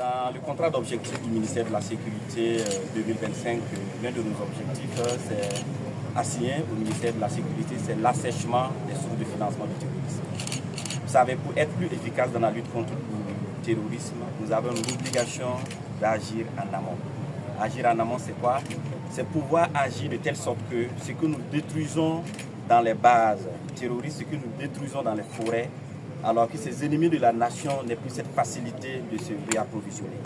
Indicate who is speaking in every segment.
Speaker 1: Dans le contrat d'objectif du ministère de la Sécurité 2025, l'un de nos objectifs, c'est assigné au ministère de la Sécurité, c'est l'assèchement des sources de financement du terrorisme. Vous savez, pour être plus efficace dans la lutte contre le terrorisme, nous avons l'obligation d'agir en amont. Agir en amont, c'est quoi? C'est pouvoir agir de telle sorte que ce que nous détruisons dans les bases terroristes, ce que nous détruisons dans les forêts, alors que ces ennemis de la nation n'aient plus cette facilité de se réapprovisionner.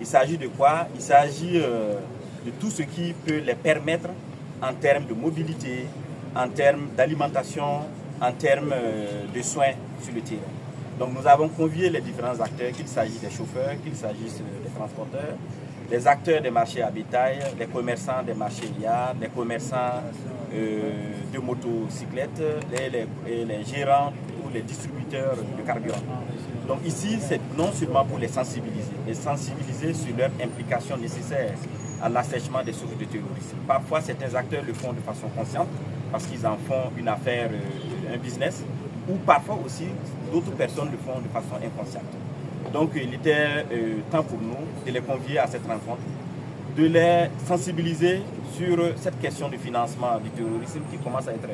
Speaker 1: Il s'agit de quoi? Il s'agit de tout ce qui peut les permettre en termes de mobilité, en termes d'alimentation, en termes de soins sur le terrain. Donc nous avons convié les différents acteurs, qu'il s'agisse des chauffeurs, qu'il s'agisse des transporteurs, les acteurs des marchés à bétail, les commerçants des marchés IA, les commerçants de motocyclettes, les gérants ou les distributeurs de carburant. Donc ici, c'est non seulement pour les sensibiliser sur leur implication nécessaire à l'assèchement des sources de terrorisme. Parfois, certains acteurs le font de façon consciente parce qu'ils en font une affaire, un business, ou parfois aussi d'autres personnes le font de façon inconsciente. Donc il était temps pour nous de les convier à cette rencontre, de les sensibiliser sur cette question du financement du terrorisme qui commence à être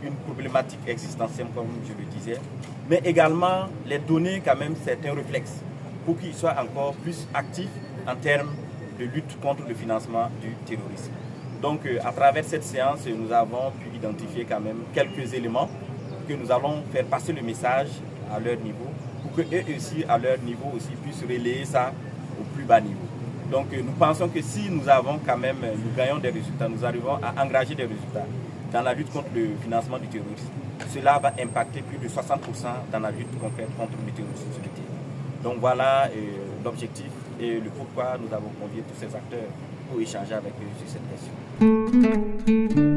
Speaker 1: une problématique existentielle, comme je le disais, mais également les donner quand même certains réflexes pour qu'ils soient encore plus actifs en termes de lutte contre le financement du terrorisme. Donc à travers cette séance, nous avons pu identifier quand même quelques éléments que nous allons faire passer le message à leur niveau pour qu'eux aussi, à leur niveau aussi, puissent relayer ça au plus bas niveau. Donc nous pensons que si nous avons quand même, nous gagnons des résultats, nous arrivons à engager des résultats dans la lutte contre le financement du terrorisme, cela va impacter plus de 60% dans la lutte concrète contre le terrorisme sur le terrain. Donc voilà l'objectif et le pourquoi nous avons convié tous ces acteurs pour échanger avec eux sur cette question.